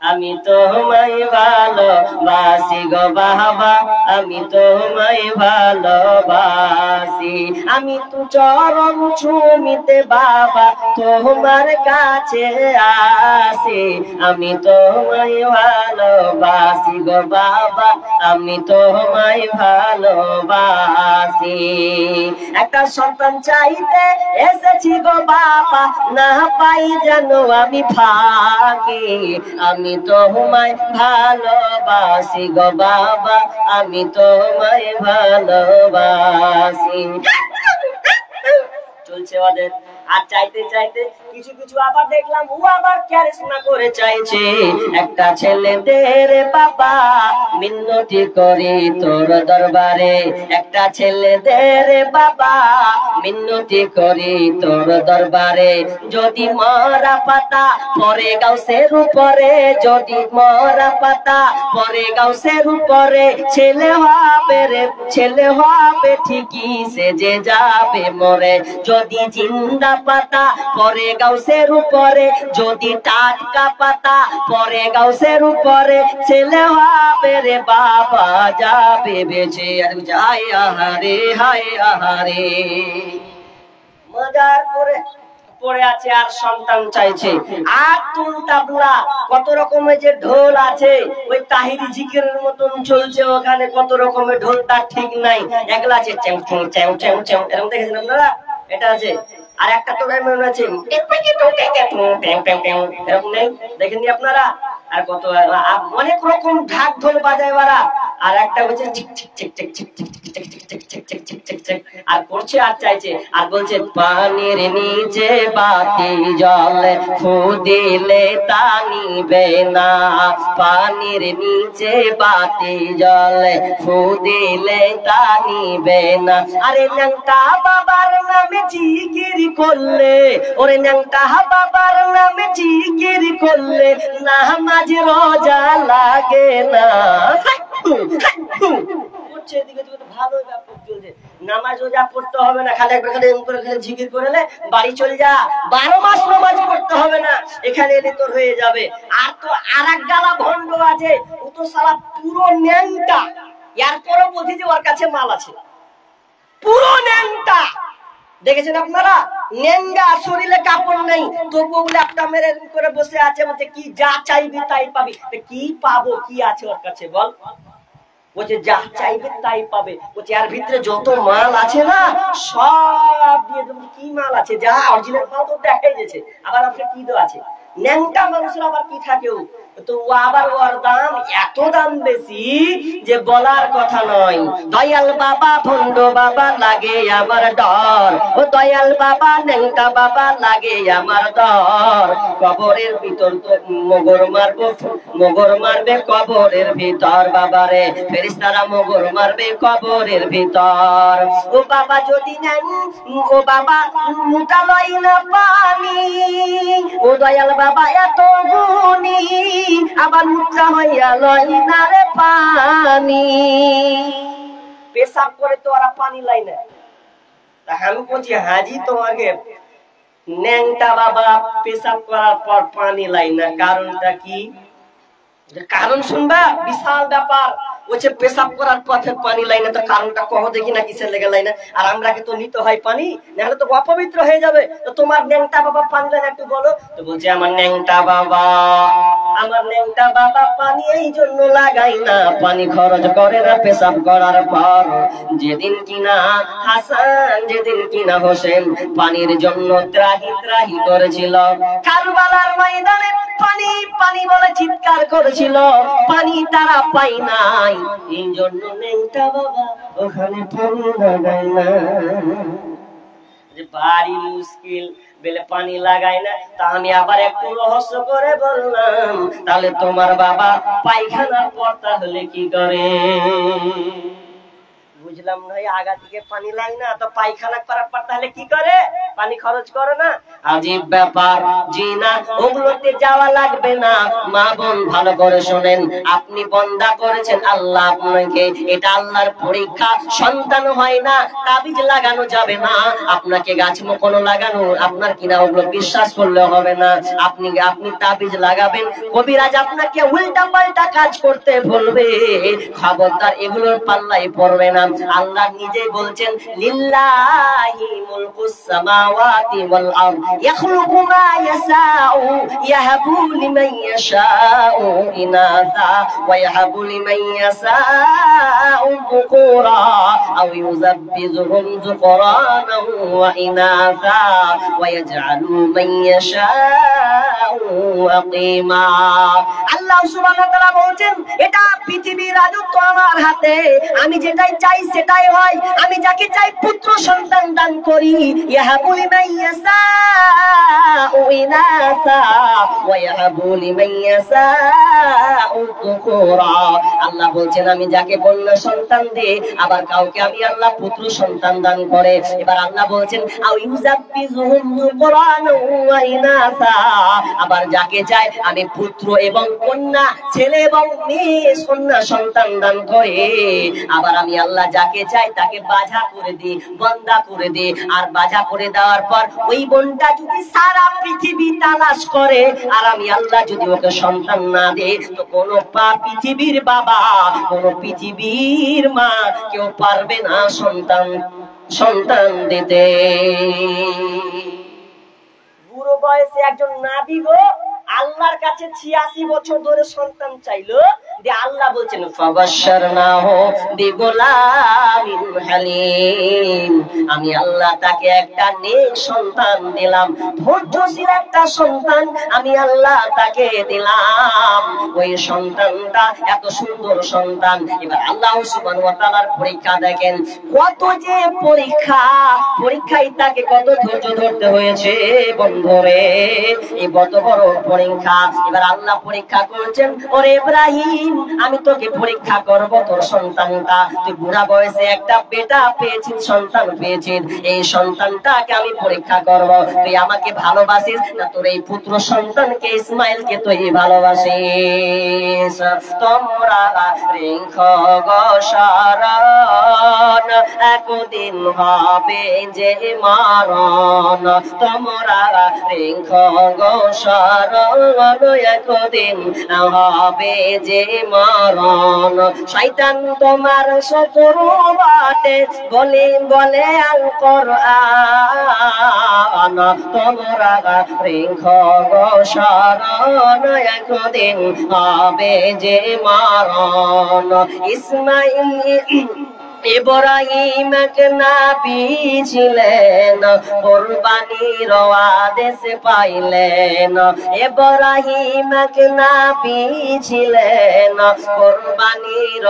আমি তোমায় ভালোবাসি গো বাবা, আমি তোমায় ভালোবাসি। আমি তো চরণ চুমিতে বাবা তোমার কাছে আসি। আমি তোমায় ভালোবাসি গো বাবা, আমি তোমায় ভালোবাসি। একটা সন্তান চাইতে এসেছি গো বাবা, না পাই যেন আমি ফাঁকি। আমি তোমায় ভালোবাসি গো বাবা, আমি তোমায় ভালোবাসি। চলছে ওদের। আর চাইতে চাইতে কিছু কিছু আবার দেখলাম ও আবার ক্যারিশমা করে চাইছে। একটা ছেলেদের বাবা মিন্নতি করি তোর দরবারে, একটা ছেলেদের বাবা মিন্নতি করি তোর দরবারে। যদি মরা পাতা পরে গাউসের উপরে, যদি মরা পাতা পরে গাউসের উপরে, ছেলে হবে রে ছেলে হবে ঠিকই, সে যে যাবে মরে। যদি জিন্দা পাতা পরে গাউসের উপরে, যদি টাটকা পাতা পরে গাউসের উপরে, ছেলে হবে রে বাবা যাবে বেঁচে। আর যায় আহারে হায় আহারে, মজার করে পড়ে আছে আর সন্তান চাইছে। আর তুল তাবলা কত রকমের যে ঢোল আছে, ওই তাহিরি জিকিরের মতন চলছে ওখানে, কত রকমের ঢোল তার ঠিক নাই। একলা আছে চ্যাং চ্যাং চ্যাং চ্যাং চ্যাং, এরকম দেখেছেন আপনারা? এটা আছে। আর একটা তো মনে আছে এরকম নেই, দেখেননি আপনারা? আর কত অনেক রকম ঢাক ঢোল বাজায় ওরা। আর একটা হচ্ছে আর করছে আর চাইছে আর বলছে পানির নিচে বাতি জলে ফু দিলে তা নিবে না, পানির নিচে বাতি জলে ফু দিলে তা নিবে না। আরে ন্যাংটা বাবার নামে জিকির করলে, ওরে ন্যাংটা বাবার নামে জিকির করলে নামাজ রোজা লাগে না। ভালো ব্যাপার চলছে, নামাজ রোজা পড়তে হবে না, খালি একবার খালি এম করে খালি জিকির করলে বাড়ি চলে যা, 12 মাস নামাজ পড়তে হবে না, এখানে এলে তোর হয়ে যাবে। আর তো আরেক গালা ভণ্ড আছে, ও তো সালা পুরো ন্যাংটা, এরপরও বলছি যে ওর কাছে মাল আছে, পুরো ন্যাংটা। দেখেছেন আপনারা? নেঙ্গা, শরীরে কাপড় নেই, তবুও ল্যাপটা মেরে করে বসে আছে, বলছে কি যা চাইবি তাই পাবি। কি পাবো, কি আছে ওর কাছে বল? বলছে যা চাইবে তাই পাবে। বলছে এর ভিতরে যত মাল আছে না সব দিয়ে দেবো। কি মাল আছে? যা অরিজিনাল মাল তো দেখাই দিয়েছে, আবার আপনি কি তো আছে। ন্যাংটা মানুষের আবার কি থাকে, তো আবার ওর দাম এত দাম বেশি যে বলার কথা নয়। দয়াল বাবা ভণ্ড বাবা লাগে আমার ডর, ও দয়াল বাবা ন্যাংটা বাবা লাগে আমার ডর। কবরের ভিতর তো মোগর মারবো, মোগর মারবে কবরের ভিতর বাবারে, ফেরেশতারা মোগর মারবে কবরের ভিতর। ও বাবা যদি নেন, ও বাবা মুটা লই না পানি, ও দয়াল বাবা এত গুণী, আবার মুটা হইয়া লই না রে পানি। পেশাব করে তো ওরা পানি লাই না। তা আমি বলছি হাজি তোমাকে ন্যাংটা বাবা পেশাব করার পর পানি লাই না, কারণটা কি? কারণ শুনবা, বিশাল ব্যাপার। বলছে পেশাব করার পথে পানি লাই না, তো কারণটা কহ দেখি না, কিসের লেগে লাই না? আর আমরাকে তো নিতে হয় পানি, নাহলে তো অপবিত্র হয়ে যাবে। তো তোমার ন্যাংটা বাবা পানি লাই না একটু বলো। তো বলছে আমার ন্যাংটা বাবা, আমার ন্যাংটা বাবা পানি এই জন্য লাগাই না, পানি খরচ করে না পেশাব করার পর। যেদিন কিনা হাসান, যেদিন কিনা হোসেন পানির জন্য ত্রাহি ত্রাহি করেছিল, কারবালার ময়দানে পানি পানি বলে চিৎকার করেছিল, পানি তারা পাই নাই, এই জন্য ন্যাংটা বাবা ওখানে পানি লাগাই না। যে বাড়ি মুশকিল বেলে পানি লাগায় না, তা আমি আবার একটু রহস্য করে বললাম, তাহলে তোমার বাবা পায়খানার পর তাহলে কি করে? বুঝলাম না, আগা থেকে পানি লাই না তো পায়খানা করার পর তাহলে কি করে? পানি খরচ করে না? আজীব ব্যাপার। জি না, ওগুলোতে যাওয়া লাগবে না। মা বোন ভালো করে শোনেন, আপনি বন্দা করেছেন আল্লাহ আপনাকে, এটা আল্লাহর পরীক্ষা। সন্তান হয় না, তাবিজ লাগানো যাবে না। আপনাকে গাছ মোকনো লাগানো আপনার কিনা ওগুলো বিশ্বাস করলে হবে না। আপনি তাবিজ লাগাবেন, কবিরাজ আপনাকে উল্টা পাল্টা কাজ করতে বলবে, খবরদার এগুলোর পাল্লাই পড়বে না। আল্লাহ নিজেই বলছেন, লিল্লাহি মুলকুস সামাওয়াতি ওয়াল আরদ ইয়াখলুকু মা ইয়াশাউ ইয়াহাবু লিমান ইয়াশাউ ইনাসা ওয়া ইয়াহাবু লিমান ইয়াশাউ যুকুরা আও ইউযাব্বিজুহুম যুকরানা ওয়া ইনাসা ওয়া ইয়াজআলু মান ইয়াশাউ আকিমা। আল্লাহ সুবহানাহু ওয়া তাআলা বলছেন, এটা পৃথিবীর রাজত্ব আমার হাতে, আমি যেটাই চাই সেটাই হয়। আমি যাকে চাই পুত্র সন্তান দান করি, ইয়াহাবু লিমান ইয়াশাউ ইনাসা ওয়া ইয়াহাবু লিমান ইয়াশাউ যুকুরা। আল্লাহ বলছেন, আমি যাকে কন্যা সন্তান দেই, আবার কাউকে আমি আল্লাহ পুত্র সন্তান দান করে। এবার আল্লাহ বলছেন, আও ইউযাব্বিজুহুম যুকরানা ওয়া ইনাসা, আবার যাকে চাই আমি পুত্র এবং কন্যা, ছেলে এবং মেয়ে কন্যা সন্তান দান করে। আবার আমি আল্লাহ যাকে চাই তাকে বাঁঝা করে দিই, বন্দা করে দিই। আর বাঁঝা করে দেওয়ার পর ওই বোনটা যদি সারা পৃথিবী তালাশ করে, আর আমি আল্লাহ যদি ওকে সন্তান না দেই, তো কোনো পৃথিবীর বাবা, কোনো পৃথিবীর মা কেউ পারবে না সন্তান দিতে। বুড়ো বয়সে একজন নাবী গো আল্লাহর কাছে 86 বছর ধরে সন্তান চাইলো, যে আল্লাহ বলছেন, ফাবাশশারনাহু বিগুলামিন হালিম, আমি আল্লাহ তাকে একটা নেক সন্তান দিলাম, ধৈর্যশীল একটা সন্তান আমি আল্লাহ তাকে দিলাম। ওই সন্তানটা এত সুন্দর সন্তান। এবার আল্লাহ সুবহানাহু ওয়া তাআলার পরীক্ষা দেখেন, কত যে পরীক্ষায় তাকে কত ধৈর্য ধরতে হয়েছে বন্ধুরে, এই কত বড় পরীক্ষা। এবার আল্লাহ পরীক্ষা করছেন, ওরে ইব্রাহিম, আমি তোকে পরীক্ষা করব, তোর সন্তানটা, তুই বুড়া বয়সে একটা বেটা পেয়েছিস, সন্তান পেয়েছিস, এই সন্তানটাকে আমি পরীক্ষা করব, তুই আমাকে ভালোবাসিস না তোর এই পুত্র সন্তানকে ইসমাইলকে তুই ভালোবাসিস? তোমরা রেখো গো শরণ, একদিন হবে যে মরণ, তোমরা রেখো গো শরণ, একদিন হবে যে মরণ। শয়তান তোমার শত্রু বটে, বলে বলে আল কোরআন, তোমরা রেখো গো শরণ, একদিন হবে যে মরণ। ইব্রাহিম এক নবী ছিলেন, কুরবানির আদেশ পাইলেন। ইব্রাহিম এক নবী ছিলেন, কুরবানির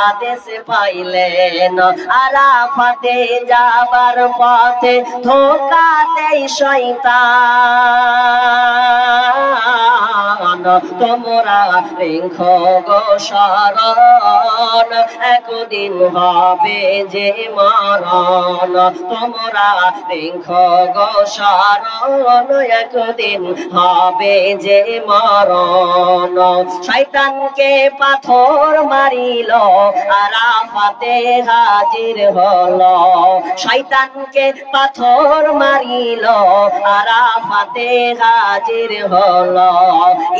আদেশ পাইলেন। আরাফাতে যাবার পথে ধোঁকা দেয় শয়তান, তোমরা রেখো গো শরণ, একদিন হবে যে মরণ, তোমরা রেখো গো শরণ, একদিন হবে যে মরণ। শয়তানকে পাথর মারিল, আরাফাতে হাজির হলো, শয়তানকে পাথর মারিল, আরাফাতে হাজির হলো।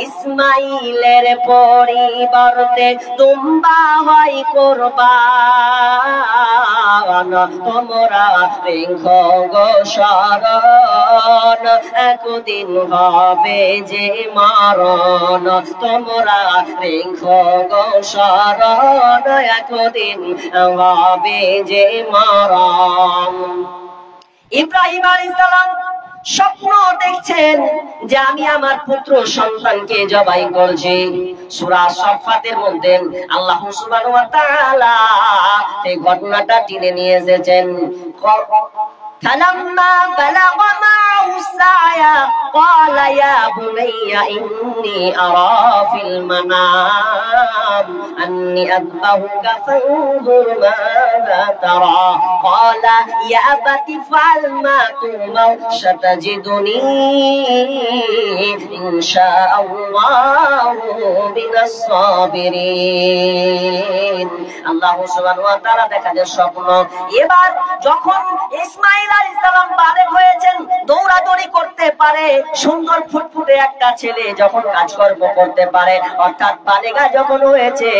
ইসমাইলের পরিবর্তে দুম্বা হয় কুরবান, তোমরা রেখো গো শরণ, একদিন হবে যে মরণ, তোমরা রেখো গো শরণ, একদিন হবে যে মরণ। ইব্রাহিম আলাইহিস সালাম স্বপ্ন দেখছেন যে আমি আমার পুত্র সন্তানকে জবাই করছি। সূরা সাফফাতের মধ্যে আল্লাহ সুবহানাহু ওয়া তাআলা এই ঘটনাটা টেনে নিয়ে এসেছেন। فلما بلغ معه السعي قال يا بني إني أرى في المنام أني أذبحك فانظر ماذا ترى قال يا أبت افعل ما تؤمر ستجدني إن شاء الله من الصابرين আল্লাহ সুবহানাহু ওয়া তাআলা দেখালেন স্বপ্ন। এবার যখন ইসমাঈল আলাইহিস সালাম বালেগ হয়েছেন, দৌড়াদৌড়ি করতে পারে, সুন্দর ফুটফুটে একটা ছেলে যখন কাজকর্ম করতে পারে, অর্থাৎ বালেগা যখন হয়েছে,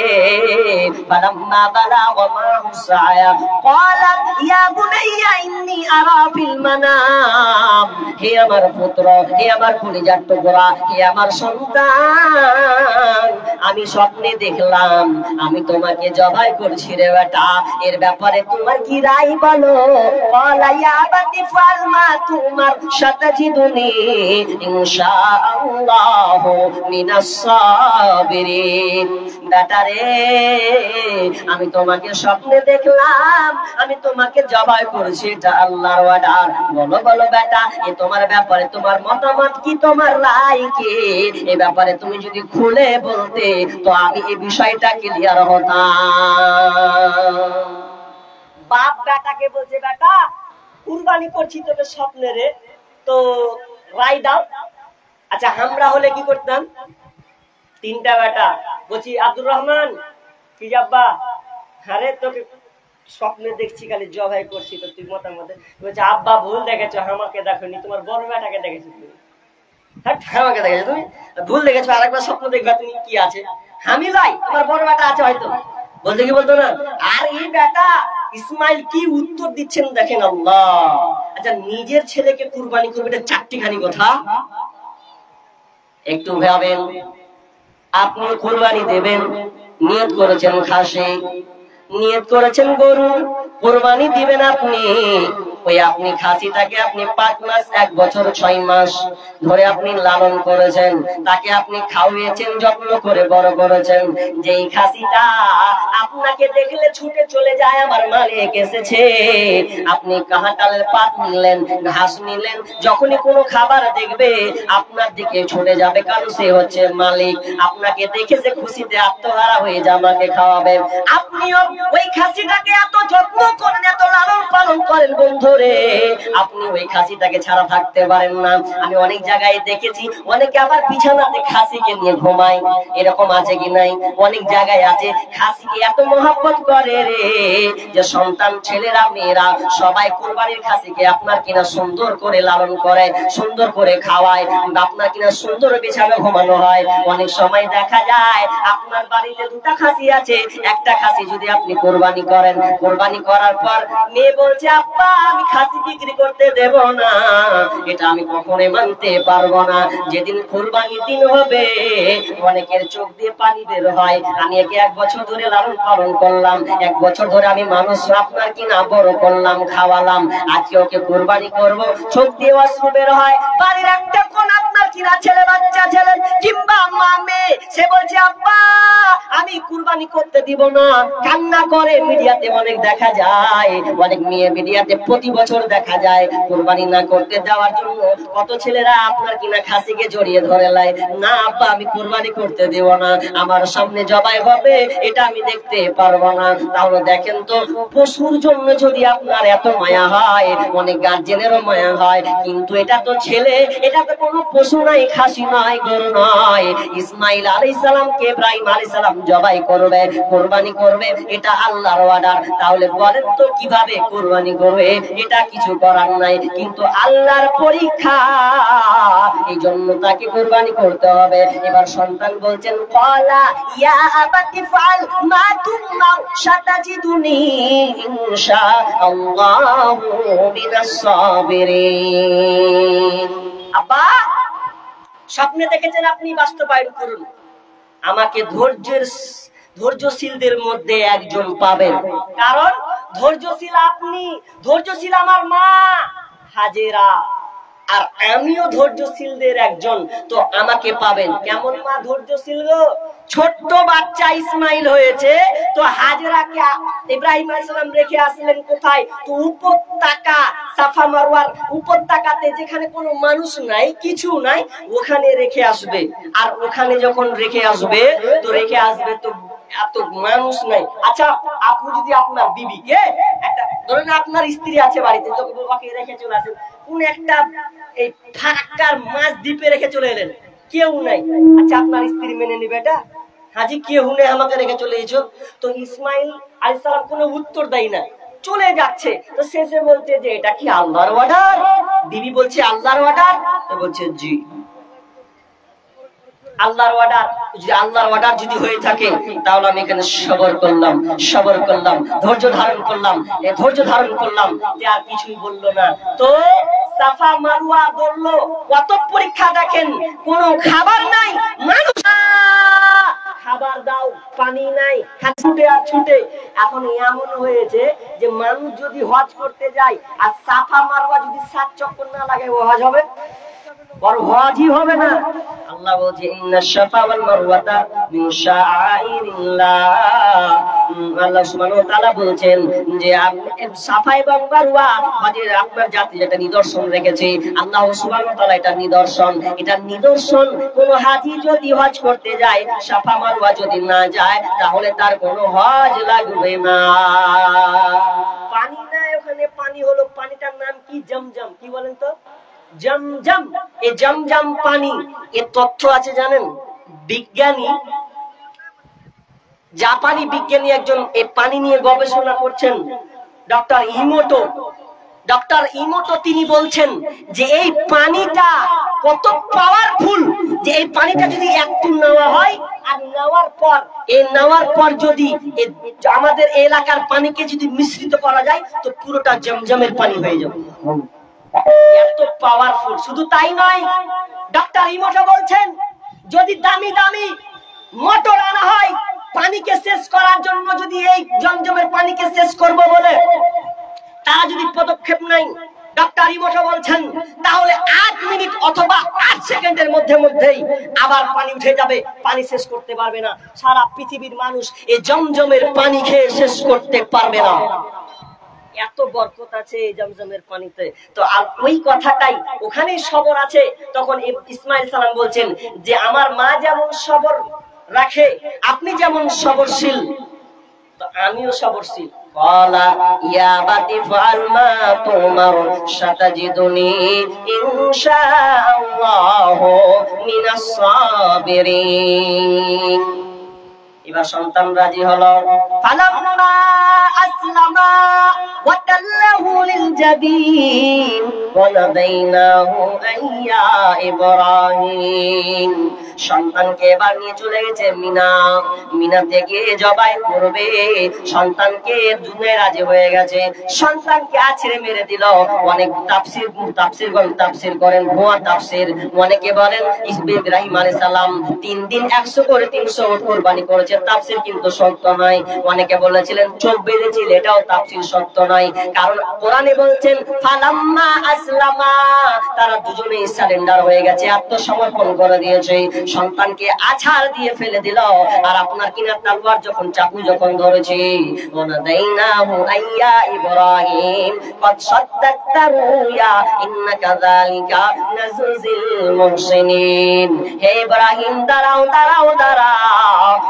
ফালাম্মা বালাগা মাহু সায়া ক্বালা ইয়া বুনাইয়া ইন্নী আরা ফিল মানাম, হে আমার পুত্র, হে আমার কলিজার টুকরা, হে আমার সন্তান, আমি স্বপ্নে দেখলাম আমি তোমাকে জবাই করছি রে বেটা, এর ব্যাপারে তোমার কি রায় বলো? ক্বালা ইয়া আবাতি ফাল মা তুমার সাতাজিদুনি ইনশাআল্লাহু মিনাস সাবিরিন। বেটা রে, আমি তোমাকে স্বপ্নে দেখলাম আমি তোমাকে জবাই করছি, এটা আল্লাহর অর্ডার। বলো বলো বেটা, এ তোমার ব্যাপারে তোমার মতামত কি, তোমার রায় কি? এ ব্যাপারে তুমি যদি খুলে বলতে তো আমি এই বিষয়টা ক্লিয়ার হতাম। বাপ বেটাকে বলছে, বেটা কুরবানি করছি তোকে স্বপ্নে রে, তো রায় দাও। আচ্ছা আমরা হলে কি করতাম? তিনটা বেটা বলছি, আব্দুর রহমান কি আব্বা, আরে তোকে স্বপ্নে দেখছি খালি জবাই করছি, তো তুই মতামত বলছে, আব্বা ভুল দেখেছো, আমাকে দেখোনি, তোমার বড় বেটাকে দেখেছো তুমি। আমাকে দেখেছো তুমি, ভুল দেখেছো, আরেকবার স্বপ্ন দেখবা তুমি কি আছে, আমি লাই তোমার বড় বেটা আছে হয়তো, বলতে কি বলতো না। আর এই বেটা ইসমাইল কি উত্তর দিচ্ছেন দেখেন আল্লাহ। আচ্ছা নিজের ছেলেকে কুরবানি করবে, এটা চারটিখানি কথা, একটু ভাবেন। আপনি কুরবানি দেবেন, নিয়ত করেছেন খাসি, নিয়ত করেছেন গরু, কুরবানি দিবেন আপনি। ওই আপনি খাসিটাকে আপনি 5 মাস 1 বছর 6 মাস ধরে আপনি লালন করেছেন, তাকে আপনি খাওয়িয়েছেন, যত্ন করে বড় করেছেন। যেই খাসিটা আপনাকে দেখলে ছুটে চলে যায় আমার মালিক এসেছে, আপনি কাঁঠালের পাত নিলেন, ঘাস নিলেন, যখনই কোনো খাবার দেখবে আপনার দিকে ছুটে যাবে, কারণ সে হচ্ছে মালিক। আপনাকে দেখে যে খুশিতে আত্মহারা হয়ে যায়, আমাকে খাওয়াবে। আপনিও ওই খাসিটাকে এত যত্ন করেন, এত লালন পালন করেন বন্ধুরে, আপনি ওই খাসিটাকে ছাড়া থাকতে পারেন না। আমি অনেক জায়গায় দেখেছি, অনেকে আবার বিছানাতে খাসিকে নিয়ে ঘুমায়, এরকম আছে কি নাই? অনেক জায়গায় আছে, খাসিকে এত মহব্বত করে রে যে সন্তান ছেলেরা মেয়েরা সবাই কুরবানির খাসিকে আপনার কিনা সুন্দর করে লালন করে, সুন্দর করে খাওয়ায়, আপনার কিনা সুন্দর বিছানা ঘুমানো হয়। অনেক সময় দেখা যায় আপনার বাড়িতে 2টা খাসি আছে, একটা খাসি যদি আপনি কুরবানি করেন, কুরবানি করার পর মেয়ে বলছে, আব্বা আমি খাসি বিক্রি করতে দেব না, এটা আমি কখনোই মানতে পারবো না। যেদিন কুরবানির দিন হবে অনেকের চোখ দিয়ে পানি বের হয়, আমি একে 1 বছর ধরে লালন পালন করলাম, 1 বছর ধরে আমি মানুষ আপনার কিনা বড় করলাম, খাওয়ালাম, আজকে ওকে কুরবানি করব, চোখ দিয়ে অশ্রু বের হয়। বাড়ির একটা কোন আপনার কিনা ছেলে বাচ্চা ছেলে কিংবা মা মেয়ে, সে বলছে আব্বা আমি কুরবানি করতে দিব না, কান্না করে। মিডিয়াতে অনেক দেখা যায়, অনেক মেয়ে মিডিয়াতে প্রতি বছর দেখা যায় কুরবানি না করতে দেওয়ার জন্য কত ছেলেরা আপনার কিনা খাসিকে জড়িয়ে ধরে লাই, না আব্বা আমি কুরবানি করতে দেব না, আমার সামনে জবাই হবে, এটা আমি দেখতে পারবো না। তাহলে দেখেন তো, পশুর জন্য যদি আপনার এত মায়া হয়, অনেক গার্জেনেরও মায়া হয়, কিন্তু এটা তো ছেলে, এটা তো কোনো পশু নাই, খাসি নয়, গরু নয়। ইসমাইল আলাইহিস সালামকে ইব্রাহিম আলাইহিস সালাম জবাই করবে, কুরবানি করবে, এটা আল্লাহর অর্ডার। তাহলে বলেন তো কিভাবে কুরবানি করবে? এটা কিছু করার নাই, কিন্তু আল্লাহর পরীক্ষা, এই জন্য তাকে কুরবানি করতে হবে। এবার সন্তান বলছেন, ক্বালা ইয়া আবাতি ফাল মা তুমার সাতাজিদুনি ইনশাআল্লাহু মিনাস সাবিরিন। আব্বা স্বপ্নে দেখেছেন আপনি, বাস্তবায়ন করুন, আমাকে ধৈর্যশীলদের মধ্যে একজন পাবেন, কারণ ধৈর্যশীল আপনি, ধৈর্যশীল আমার মা হাজেরা, আর আমিও ধৈর্যশীলদের একজন, তো আমাকে পাবেন। কেমন মা ধৈর্যশীল গো, ছোট্ট বাচ্চা ইসমাইল হয়েছে, তো হাজরাকে ইব্রাহিম আলাইহিস সালাম রেখে আসলেন কোথায়? তো উপত্যকা, সাফা মারওয়ার উপত্যকাতে, যেখানে কোনো মানুষ নাই, কিছু নাই, ওখানে রেখে আসবে। আর ওখানে যখন রেখে আসবে তো এত মানুষ নাই। আচ্ছা, আপনি যদি আপনার বিবিকে, একটা ধরেন আপনার স্ত্রী আছে বাড়িতে, তো বাবাকে রেখে চলে আসেন কোন একটা এই ফারাক্কার মাছ দ্বীপে রেখে চলে এলেন, কেউ নাই। আচ্ছা, আপনার স্ত্রী মেনে নিবে এটা? হাজি কেউ নেই, আমাকে রেখে চলে এসো। তো ইসমাইল আলাইহিস সালাম কোনো উত্তর দেয় না, চলে যাচ্ছে। তো শেষে বলছে যে এটা কি আল্লাহর অর্ডার? বিবি বলছে আল্লাহর অর্ডার। তো বলছে জি আল্লাহর অর্ডার। যদি আল্লাহর অর্ডার যদি হয়ে থাকে, তাহলে আমি এখানে সবর করলাম, ধৈর্য ধারণ করলাম, যে আর কিছুই বললো না। তো সাফা মারওয়া দৌড়লো, কত পরীক্ষা দেখেন, কোনো খাবার নাই, মানুষ খাবার দাও, পানি নাই, ছুটে আর ছুটে। এখন এমন হয়েছে যে মানুষ যদি হজ করতে যায় আর সাফা মারওয়া যদি 7 চক্কর না লাগে, ও হজ হবে? বড় হজই হবে না। আল্লাহ বলছে ইন্নাশ শাফা ওয়াল মারওয়াতা মিন শাআইরিল্লাহ। আল্লাহ সুবহানাহু ওয়া তাআলা বলছেন যে সাফা এবং মারওয়া হজের আপনার জাতি যেটা নিদর্শন রেখেছে, আল্লাহ সুবহানাহু ওয়া তাআলা এটা নিদর্শন। কোন হাজী যদি হজ করতে যায়, সাফা মারওয়া যদি না যায়, তাহলে তার কোনো হজ লাগবে না। পানি নাই ওখানে, পানি হলো, পানিটার নাম কি? জমজম। কি বলেন তো? জমজম। এই জমজম পানি, এর তথ্য আছে জানেন? জাপানি বিজ্ঞানী একজন এই পানি নিয়ে গবেষণা করছেন, ডক্টর ইমোটো। তিনি বলছেন যে এই পানিটা কত পাওয়ারফুল, যে এই পানিটা যদি একটু নেওয়া হয়, আর নেওয়ার পর যদি আমাদের এলাকার পানিকে যদি মিশ্রিত করা যায়, তো পুরোটা জমজমের পানি হয়ে যাবে। এত পাওয়ারফুল। শুধু তাই নয়, ডক্টর ইমোটো বলছেন যদি দামি মোটর আনা হয় পানিকে শেষ করার জন্য, যদি এই জমজমের পানিকে শেষ করব বলে তারা যদি পদক্ষেপ নেয়, ডক্টর ইমোটো বলছেন, তাহলে 8 মিনিট অথবা 8 সেকেন্ডের মধ্যেই আবার পানি উঠে যাবে, পানি শেষ করতে পারবে না। সারা পৃথিবীর মানুষ এই জমজমের পানি খেয়ে শেষ করতে পারবে না। এত বরকত আছে এই জমজমের পানিতে। তো আর ওই কথাটাই ওখানে সবর আছে। তখন ইসমাইল সালাম বলছেন যে আমার মা যেমন সবর রাখে, আপনি যেমন সবরশীল, তো আমিও সবরশীল। ক্বালা ইয়া বাতি ফাল মা তুমার সাতাজিদুনি ইনশাআল্লাহু মিনাস সাবিরিন। এবার সন্তান রাজি হলো। ফালাম্মা আসলামা ওয়া তাল্লাহু লিল জাবিন ওয়া নাদাইনাহু আইয়া ইব্রাহিম। সন্তানকে এবার নিয়ে চলে গেছে মিনাতে গিয়ে জবাই করবে। সন্তানকে দুনে রাজি হয়ে গেছে, সন্তানকে আছড়ে মেরে দিল। অনেক তাফসীর করেন, ভুয়া তাফসীর। অনেকে বলেন ইব্রাহিম আলাইহিস সালাম 3 দিন 100 করে 300 উট কুরবানি করেছে, তাফসীর কিন্তু সত্য নয়। অনেকে বলেছিলেন চোখ বেঁধেছিল, এটাও তাফসীর সত্য নয়। কারণ কোরআনে বলছেন ফালাম্মা আসলামা, তারা দুজনেই সারেন্ডার হয়ে গেছে, আত্মসমর্পণ করে দিয়েছে। সন্তানকে আছাড় দিয়ে ফেলে দিল। আর আপনার কিনা তলোয়ার যখন, চাকু যখন ধরেছে, ওনাদাইনাহু আইয়া ইব্রাহিম কদ সাদ্দাকতা রুয়া ইন্নাকা যালিকা নাজজিল মুহসিনিন। হে ইব্রাহিম, দাঁড়াও,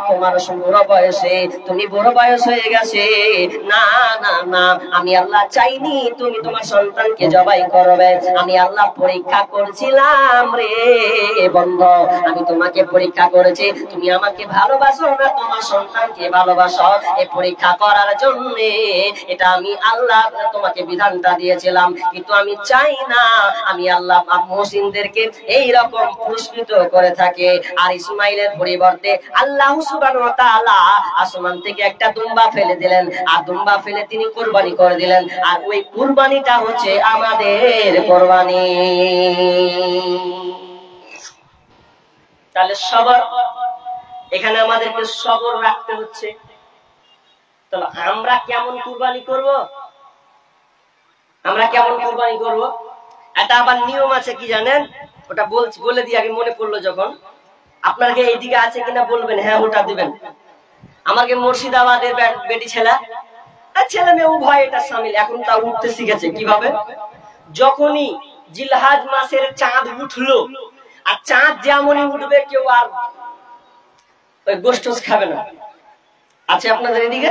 তোমার বুড়ো বয়স হয়ে গেছে। না, আমি আল্লাহ চাইনি তুমি তোমার সন্তানকে জবাই করবে। আমি আল্লাহ পরীক্ষা করছিলাম রে বন্ধু, আমি তোমাকে পরীক্ষা করেছি, তুমি আমাকে ভালোবাসো না তোমার সন্তানকে ভালোবাসো। এই পরীক্ষা করার জন্য এটা আমি আল্লাহ তোমাকে বিধানটা দিয়েছিলাম। কিন্তু আমি চাই না আমি আল্লাহ মুহসিনদেরকে এইরকম পুরস্কৃত করে থাকে। আর ইসমাইলের পরিবর্তে আল্লাহ সুবহানাহু ওয়া তাআলা আসমান থেকে একটা দুম্বা ফেলে দিলেন, আর দুম্বা ফেলে তিনি কুরবানি করে দিলেন। আর ওই কুরবানিটা হচ্ছে আমাদের কুরবানি। তাহলে সবর, এখানে আমাদেরকে সবর রাখতে হচ্ছে। তাহলে আমরা কেমন কুরবানি করব? এটা আবার নিয়ম আছে কি জানেন, ওটা বলে দিয়ে আগে মনে পড়লো যখন, আপনাকে এইদিকে আছে কিনা বলবেন, হ্যাঁ ওটা দিবেন। আমাকে মুর্শিদাবাদের বেটি ছেলে ছেলে মেয়ে উভয় এটা সামিল, এখন তা উঠতে শিখেছে কিভাবে, যখনই জিলহাজ মাসের চাঁদ উঠলো, আর চাঁদ যেমনই উঠবে কেউ আর ওই গোশত খাবে না। আছে আপনাদের এদিকে?